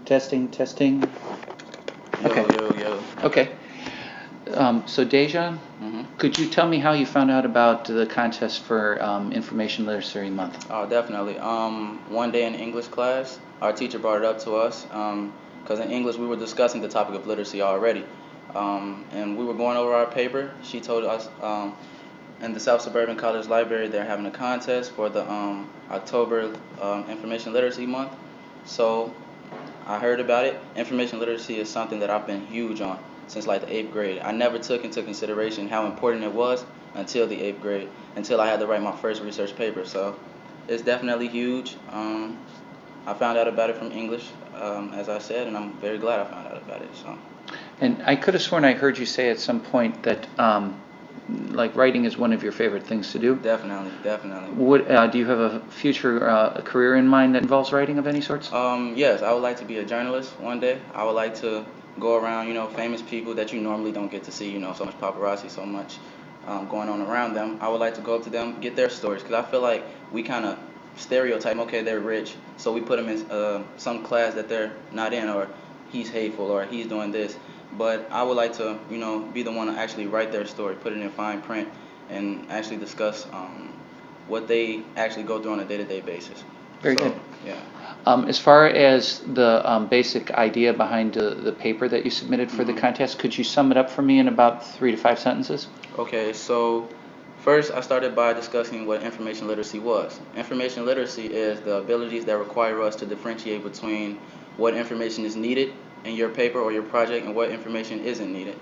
Testing, testing. Yo, Okay. yo. Okay. So Dajion, could you tell me how you found out about the contest for Information Literacy Month? Oh, definitely. One day in English class, our teacher brought it up to us because in English we were discussing the topic of literacy already, and we were going over our paper. She told us in the South Suburban College Library they're having a contest for the October Information Literacy Month. So I heard about it. Information literacy is something that I've been huge on since like the 8th grade. I never took into consideration how important it was until the 8th grade, until I had to write my first research paper. So it's definitely huge. I found out about it from English, as I said, and I'm very glad I found out about it. So. And I could have sworn I heard you say at some point that like writing is one of your favorite things to do. Definitely. Do you have a future career in mind that involves writing of any sorts? Yes, I would like to be a journalist one day. I would like to go around, famous people that you normally don't get to see, so much paparazzi, so much going on around them. I would like to go up to them, get their stories, because I feel like we kind of stereotype, okay, they're rich, so we put them in some class that they're not in, or he's hateful, or he's doing this. But I would like to, be the one to actually write their story, put it in fine print, and actually discuss what they actually go through on a day-to-day basis. Very good. Yeah. As far as the basic idea behind the paper that you submitted for the contest, could you sum it up for me in about 3 to 5 sentences? Okay, so first I started by discussing what information literacy was. Information literacy is the abilities that require us to differentiate between what information is needed in your paper or your project and what information isn't needed.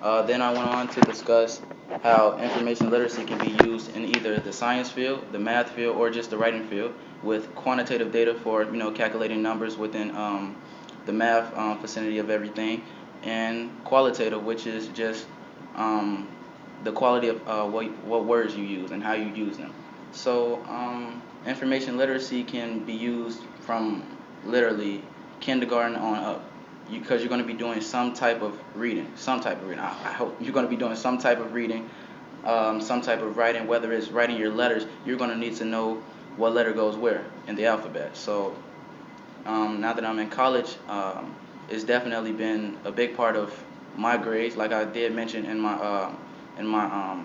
Then I went on to discuss how information literacy can be used in either the science field, the math field, or just the writing field, with quantitative data for calculating numbers within the math vicinity of everything, and qualitative, which is just the quality of what words you use and how you use them. So information literacy can be used from literally kindergarten on up, because you're going to be doing some type of reading. I hope you're going to be doing some type of reading, some type of writing. Whether it's writing your letters, you're going to need to know what letter goes where in the alphabet. So now that I'm in college, it's definitely been a big part of my grades. Like I did mention in my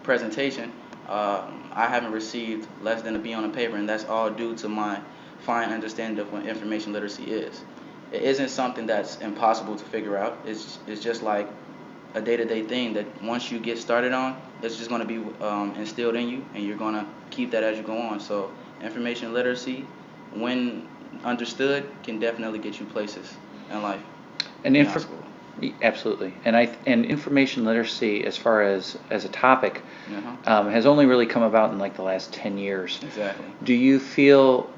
presentation, I haven't received less than a B on a paper, and that's all due to my fine understanding of what information literacy is. It isn't something that's impossible to figure out. It's just like a day-to-day thing that once you get started on, it's just going to be instilled in you, and you're going to keep that as you go on. So information literacy, when understood, can definitely get you places in life. And absolutely. And information literacy, as far as a topic, has only really come about in like the last 10 years. Exactly. Do you feel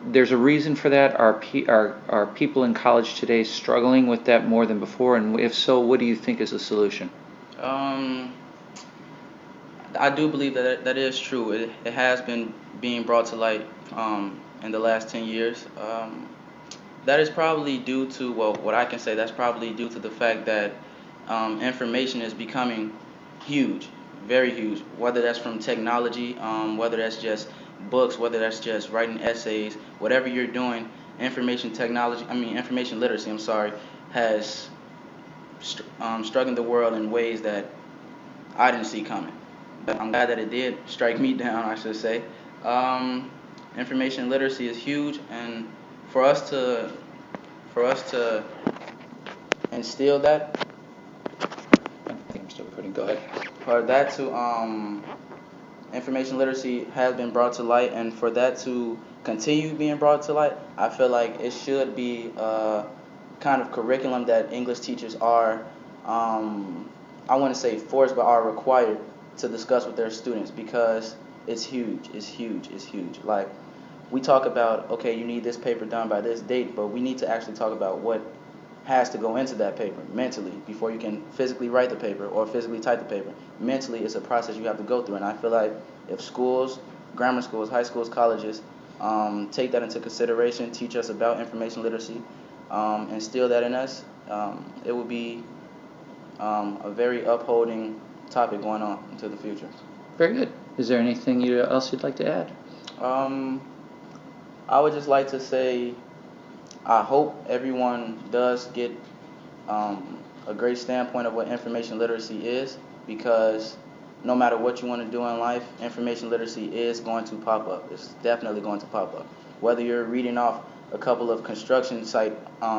there's a reason for that? Are people in college today struggling with that more than before? And if so, what do you think is the solution? I do believe that is true. It has been being brought to light in the last 10 years. That is probably due to, what I can say, that's probably due to the fact that information is becoming huge, very huge, whether that's from technology, whether that's just books, whether that's just writing essays, whatever you're doing, information literacy, has struck the world in ways that I didn't see coming. But I'm glad that it did strike me down, I should say. Information literacy is huge, and for us to instill that, I think I'm still recording. Go ahead. for that to information literacy has been brought to light, and for that to continue being brought to light, I feel like it should be a kind of curriculum that English teachers are, I want to say forced, but are required to discuss with their students, because it's huge. Like, we talk about, okay, you need this paper done by this date, but we need to actually talk about what has to go into that paper mentally before you can physically write the paper or physically type the paper. Mentally, it's a process you have to go through, and I feel like if schools, grammar schools, high schools, colleges take that into consideration, teach us about information literacy, instill that in us, it would be a very upholding topic going on into the future. Very good. Is there anything else you'd like to add? I would just like to say I hope everyone does get a great standpoint of what information literacy is, because no matter what you want to do in life, information literacy is going to pop up. It's definitely going to pop up. Whether you're reading off a couple of construction site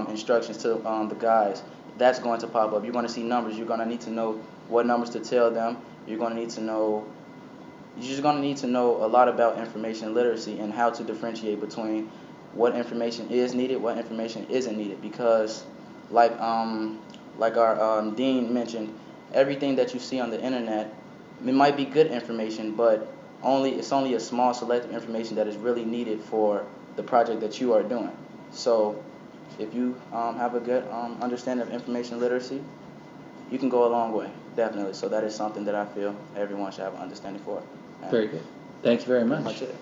instructions to the guys, that's going to pop up. You're going to see numbers. You're going to need to know what numbers to tell them. You're going to need to know. You're just going to need to know a lot about information literacy and how to differentiate between what information is needed, what information isn't needed. Because, like our dean mentioned, everything that you see on the internet, it might be good information, but it's only a small selective information that is really needed for the project that you are doing. So if you have a good understanding of information literacy, you can go a long way, definitely. So that is something that I feel everyone should have an understanding for. Very good. Thank you very much. That's it.